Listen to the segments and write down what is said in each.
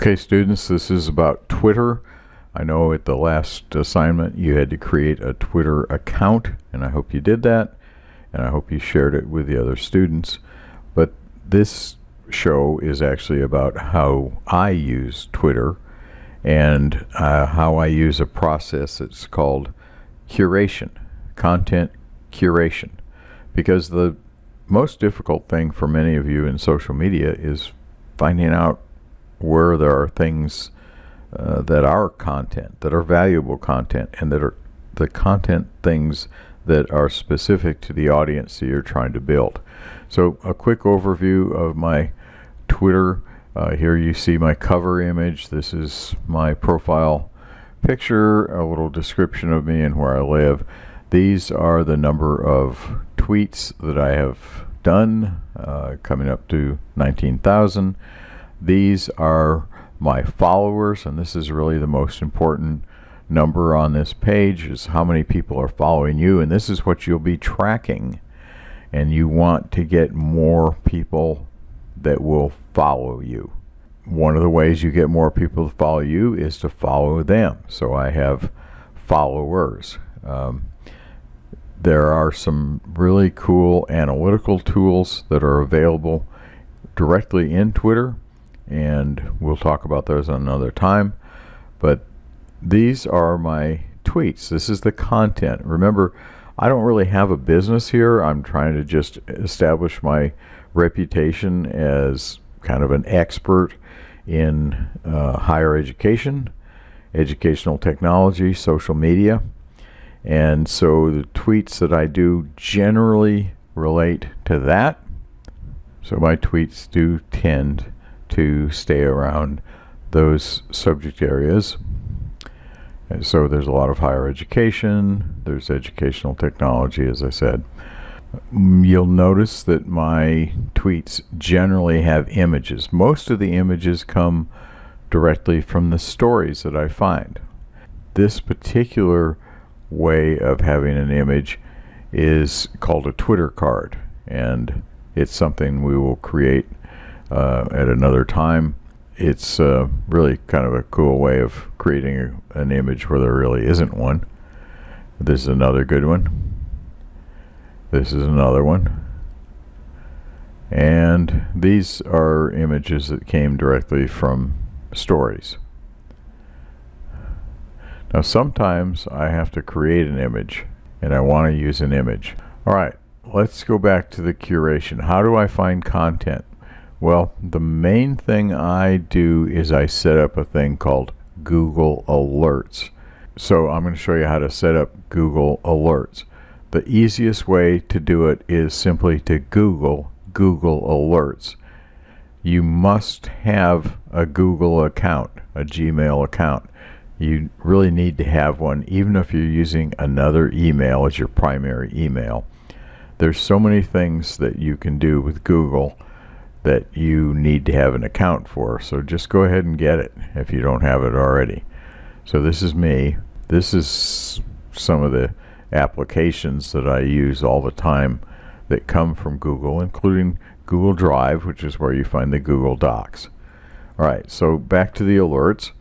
Okay, students, this is about Twitter. I know at the last assignment you had to create a Twitter account, and I hope you did that, and I hope you shared it with the other students. But this show is actually about how I use Twitter and how I use a process that's called curation, content curation. Because the most difficult thing for many of you in social media is finding out where there are things that are content, that are valuable content, and that are the content things that are specific to the audience that you're trying to build. So a quick overview of my Twitter. Here you see my cover image. This is my profile picture, a little description of me and where I live. These are the number of tweets that I have done, coming up to 19,000. These are my followers, and this is really the most important number on this page, is how many people are following you, and this is what you'll be tracking. And you want to get more people that will follow you. One of the ways you get more people to follow you is to follow them. So I have followers. There are some really cool analytical tools that are available directly in Twitter, and we'll talk about those another time. But these are my tweets. This is the content. Remember, I don't really have a business here. I'm trying to just establish my reputation as kind of an expert in higher education, educational technology, social media. And so the tweets that I do generally relate to that. So my tweets do tend to stay around those subject areas. And so there's a lot of higher education, there's educational technology, as I said. You'll notice that my tweets generally have images. Most of the images come directly from the stories that I find. This particular way of having an image is called a Twitter card, and it's something we will create at another time. It's really kind of a cool way of creating an image where there really isn't one. This is another good one. This is another one. And these are images that came directly from stories. Now sometimes I have to create an image, and I want to use an image. Alright, let's go back to the curation. How do I find content? Well, the main thing I do is I set up a thing called Google Alerts. So I'm going to show you how to set up Google Alerts. The easiest way to do it is simply to Google Alerts. You must have a Google account, a Gmail account. You really need to have one, even if you're using another email as your primary email. There's so many things that you can do with Google that you need to have an account for. So just go ahead and get it if you don't have it already. So this is me. This is some of the applications that I use all the time that come from Google, including Google Drive, which is where you find the Google Docs. Alright, so back to the alerts.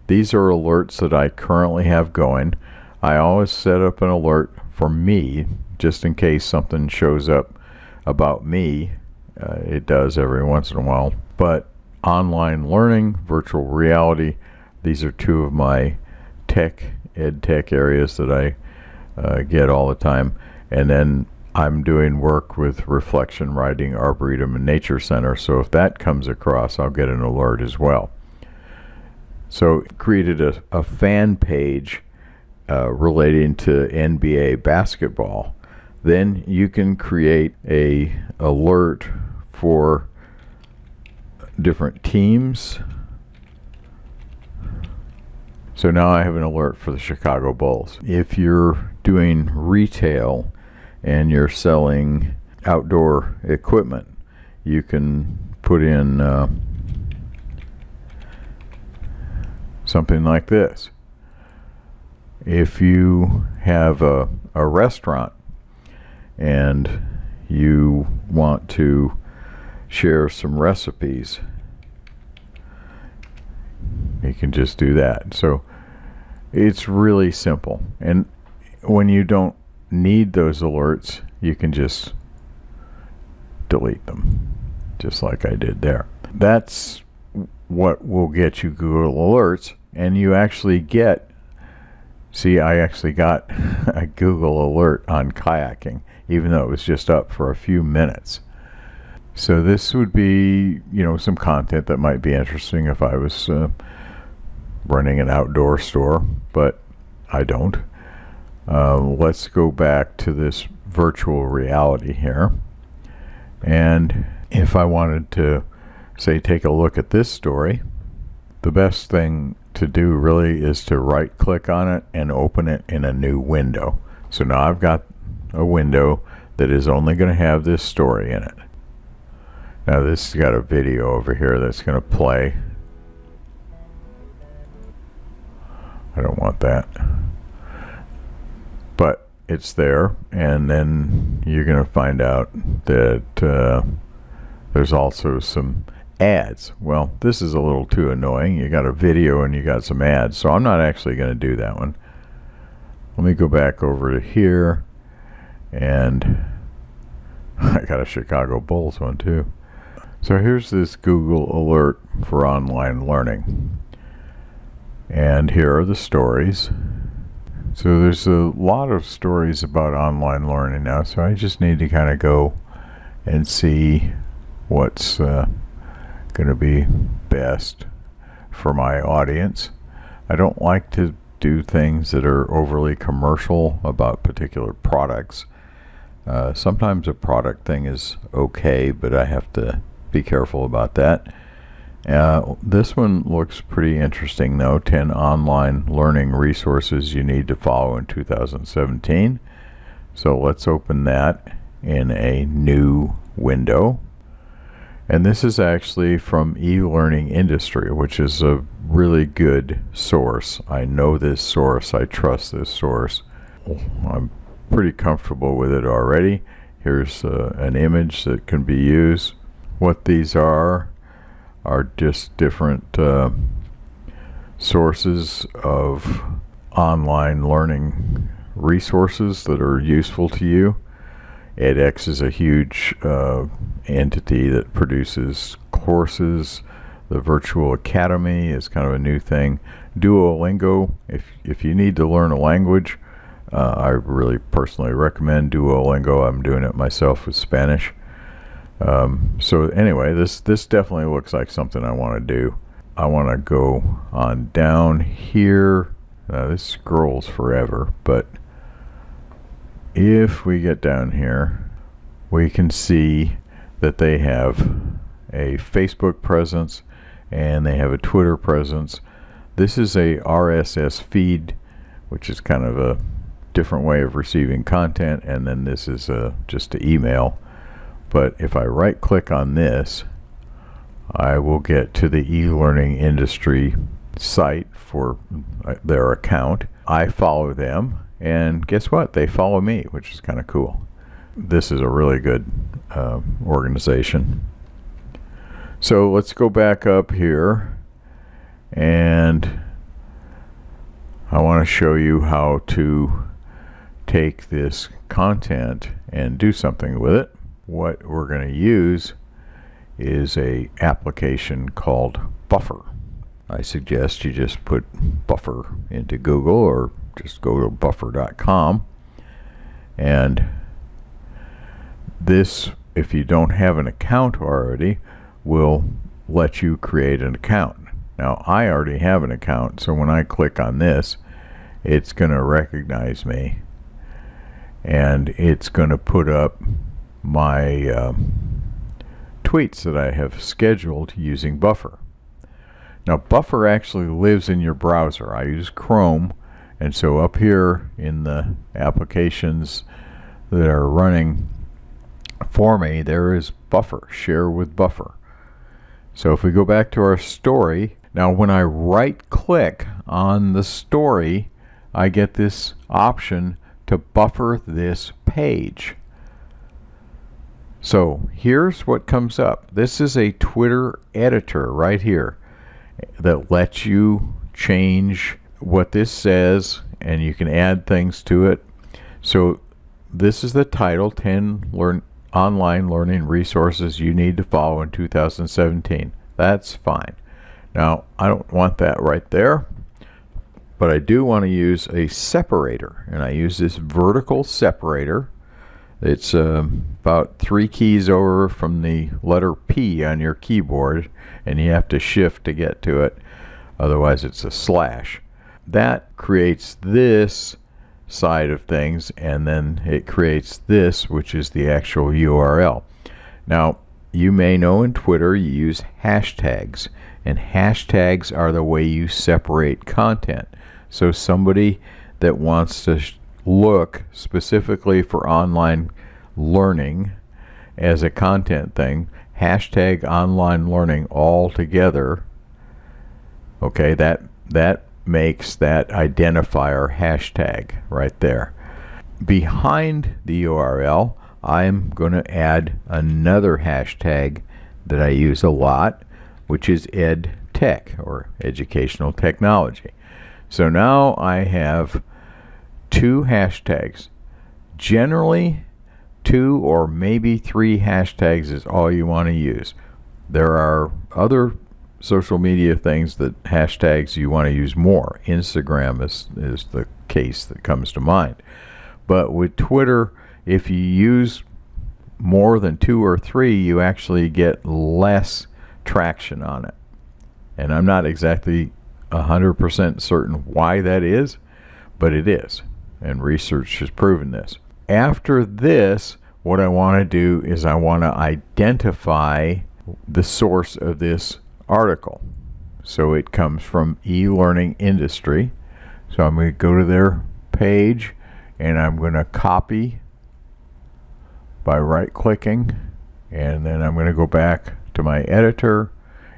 These are alerts that I currently have going. I always set up an alert for me, just in case something shows up about me. It does every once in a while. But online learning, virtual reality, these are two of my ed tech areas that I get all the time. And then I'm doing work with reflection writing, Arboretum, and Nature Center. So if that comes across, I'll get an alert as well. So created a fan page relating to NBA basketball. Then you can create a alert for different teams. So now I have an alert for the Chicago Bulls. If you're doing retail and you're selling outdoor equipment, you can put in something like this. If you have a restaurant and you want to share some recipes, can just do that. So it's really simple, and when you don't need those alerts, you can just delete them, just like I did there. That's what will get you Google Alerts, and you actually get, see, I actually got a Google Alert on kayaking, even though it was just up for a few minutes. So this would be, you know, some content that might be interesting if I was running an outdoor store, but I don't. Let's go back to this virtual reality here. And if I wanted to, say, take a look at this story, the best thing to do really is to right click on it and open it in a new window. So now I've got a window that is only going to have this story in it. Now this has got a video over here that's going to play. I don't want that. But it's there, and then you're going to find out that there's also some ads. Well, this is a little too annoying. You got a video and you got some ads, so I'm not actually going to do that one. Let me go back over to here, and I got a Chicago Bulls one too. So here's this Google Alert for online learning, and here are the stories. So there's a lot of stories about online learning now, so I just need to kind of go and see what's going to be best for my audience. I don't like to do things that are overly commercial about particular products. Sometimes a product thing is okay, but I have to be careful about that. This one looks pretty interesting though. 10 online learning resources you need to follow in 2017. So let's open that in a new window. And this is actually from e-learning industry, which is a really good source. I know this source, I trust this source. I'm pretty comfortable with it already. Here's an image that can be used. What these are just different sources of online learning resources that are useful to you. edX is a huge entity that produces courses. The Virtual Academy is kind of a new thing. Duolingo, if you need to learn a language, I really personally recommend Duolingo. I'm doing it myself with Spanish. So anyway, this definitely looks like something I want to do. I want to go on down here. This scrolls forever, but if we get down here, we can see that they have a Facebook presence and they have a Twitter presence. This is a RSS feed, which is kind of a different way of receiving content, and then this is just an email. But if I right click on this, I will get to the e-learning industry site for their account. I follow them, and guess what? They follow me, which is kind of cool. This is a really good organization. So let's go back up here, and I want to show you how to take this content and do something with it. What we're going to use is a application called Buffer. I suggest you just put Buffer into Google or just go to buffer.com, and this, if you don't have an account already, will let you create an account. Now I already have an account, so when I click on this, it's going to recognize me, and it's going to put up my tweets that I have scheduled using Buffer. Now Buffer actually lives in your browser. I use Chrome, and so up here in the applications that are running for me, there is Buffer, share with Buffer. So if we go back to our story, now when I right click on the story, I get this option to buffer this page. So here's what comes up. This is a Twitter editor right here, that lets you change what this says, and you can add things to it. So this is the title, 10 online learning resources you need to follow in 2017. That's fine. Now, I don't want that right there, but I do want to use a separator, and I use this vertical separator. It's about 3 keys over from the letter P on your keyboard, and you have to shift to get to it, otherwise it's a slash. That creates this side of things, and then it creates this, which is the actual URL. Now, you may know in Twitter you use hashtags, and hashtags are the way you separate content. So somebody that wants to look specifically for online learning as a content thing, hashtag online learning all together, okay, that makes that identifier hashtag right there. Behind the URL, I'm going to add another hashtag that I use a lot, which is EdTech, or educational technology. So now I have 2 hashtags. Generally, 2 or maybe 3 hashtags is all you want to use. There are other social media things that hashtags you want to use more. Instagram is the case that comes to mind. But with Twitter, if you use more than 2 or 3, you actually get less traction on it. And I'm not exactly 100% certain why that is, but it is. And research has proven this. After this, what I want to do is I want to identify the source of this article. So it comes from e-learning industry. So I'm going to go to their page, and I'm going to copy by right-clicking, and then I'm going to go back to my editor,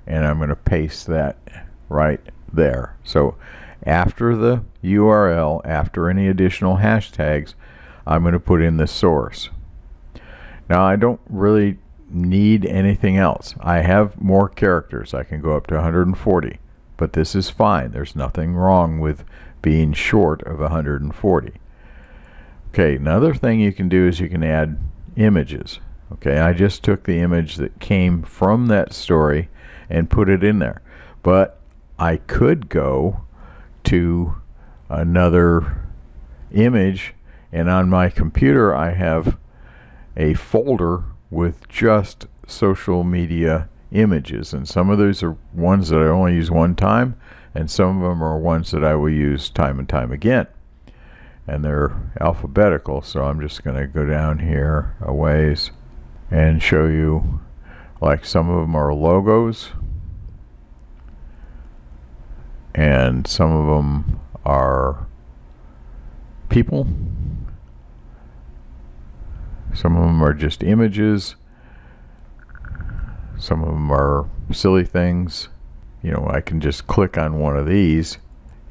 and I'm going to paste that right there. So after the URL, after any additional hashtags, I'm going to put in the source. Now, I don't really need anything else. I have more characters. I can go up to 140, but this is fine. There's nothing wrong with being short of 140. Okay, another thing you can do is you can add images. Okay, I just took the image that came from that story and put it in there, but I could go to another image, and on my computer I have a folder with just social media images, and some of those are ones that I only use one time, and some of them are ones that I will use time and time again, and they're alphabetical. So I'm just going to go down here a ways and show you, like, some of them are logos, and some of them are people, some of them are just images, some of them are silly things. You know, I can just click on one of these,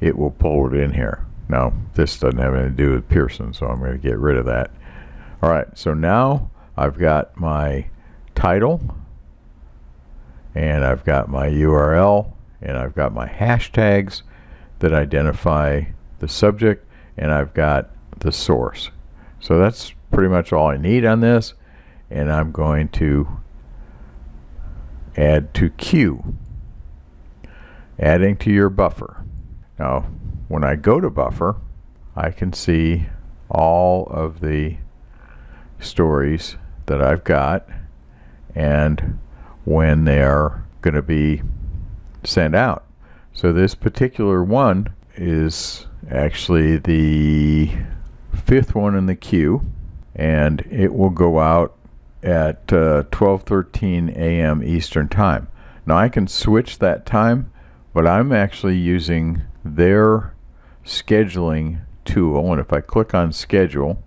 it will pull it in here. Now, this doesn't have anything to do with Pearson, so I'm going to get rid of that. Alright, so now I've got my title, and I've got my URL, and I've got my hashtags that identify the subject, and I've got the source. So that's pretty much all I need on this, and I'm going to add to queue, adding to your buffer. Now, when I go to buffer, I can see all of the stories that I've got and when they're going to be sent out. So this particular one is actually the 5th one in the queue, and it will go out at 12:13 a.m. Eastern Time. Now I can switch that time, but I'm actually using their scheduling tool, and if I click on schedule,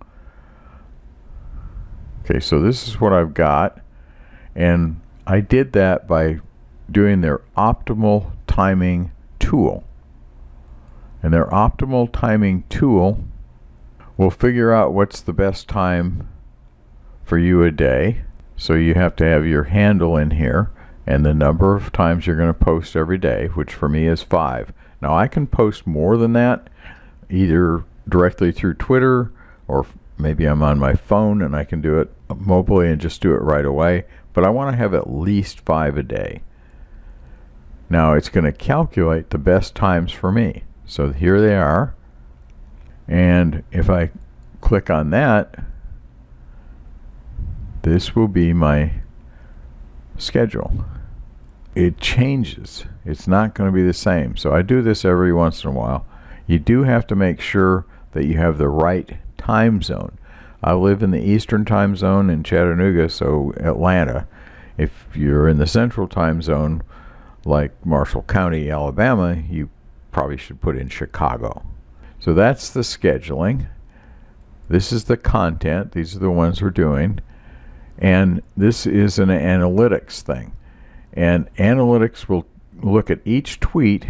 okay, so this is what I've got, and I did that by doing their optimal timing tool. And their optimal timing tool will figure out what's the best time for you a day. So you have to have your handle in here, and the number of times you're going to post every day, which for me is 5. Now I can post more than that, either directly through Twitter, or maybe I'm on my phone and I can do it mobily and just do it right away, but I want to have at least 5 a day. Now it's going to calculate the best times for me. So here they are, and if I click on that, this will be my schedule. It changes. It's not going to be the same. So I do this every once in a while. You do have to make sure that you have the right time zone. I live in the Eastern time zone in Chattanooga, so Atlanta. If you're in the Central time zone, like Marshall County, Alabama, you probably should put in Chicago. So that's the scheduling. This is the content. These are the ones we're doing. And this is an analytics thing. And analytics will look at each tweet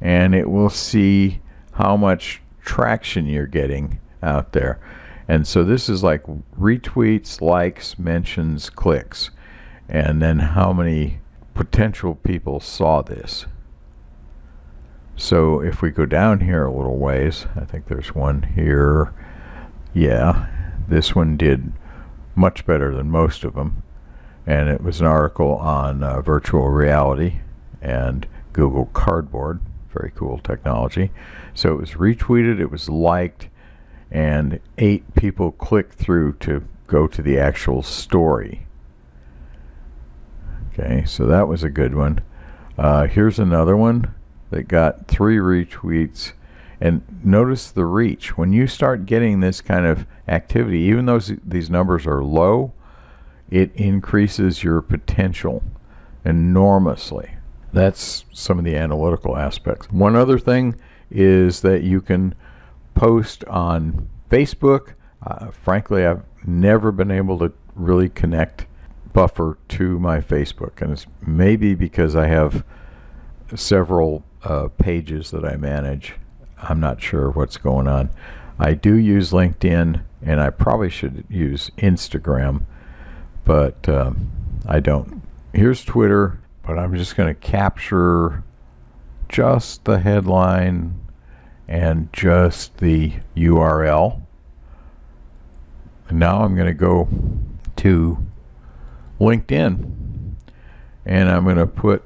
and it will see how much traction you're getting out there. And so this is like retweets, likes, mentions, clicks, and then how many potential people saw this. So if we go down here a little ways, I think there's one here. Yeah, this one did much better than most of them. And it was an article on virtual reality and Google Cardboard. Very cool technology. So it was retweeted, it was liked, and 8 people clicked through to go to the actual story. Okay, so that was a good one. Here's another one that got 3 retweets. And notice the reach. When you start getting this kind of activity, even though these numbers are low, it increases your potential enormously. That's some of the analytical aspects. One other thing is that you can post on Facebook. Frankly, I've never been able to really connect Buffer to my Facebook, and it's maybe because I have several pages that I manage. I'm not sure what's going on. I do use LinkedIn, and I probably should use Instagram, but I don't. Here's Twitter, but I'm just going to capture just the headline and just the URL. And now I'm going to go to LinkedIn, and I'm going to put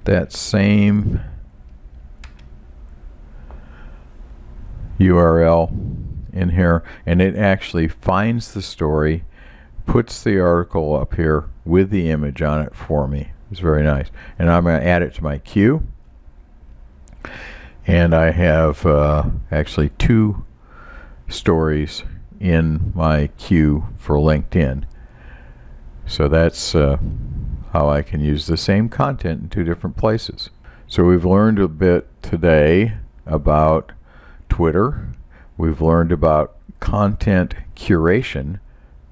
that same URL in here, and it actually finds the story, puts the article up here with the image on it for me. It's very nice. And I'm going to add it to my queue, and I have actually 2 stories in my queue for LinkedIn. So that's how I can use the same content in 2 different places. So we've learned a bit today about Twitter. We've learned about content curation,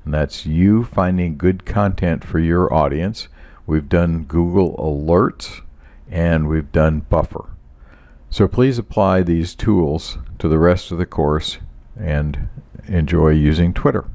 and that's you finding good content for your audience. We've done Google Alerts, and we've done Buffer. So please apply these tools to the rest of the course and enjoy using Twitter.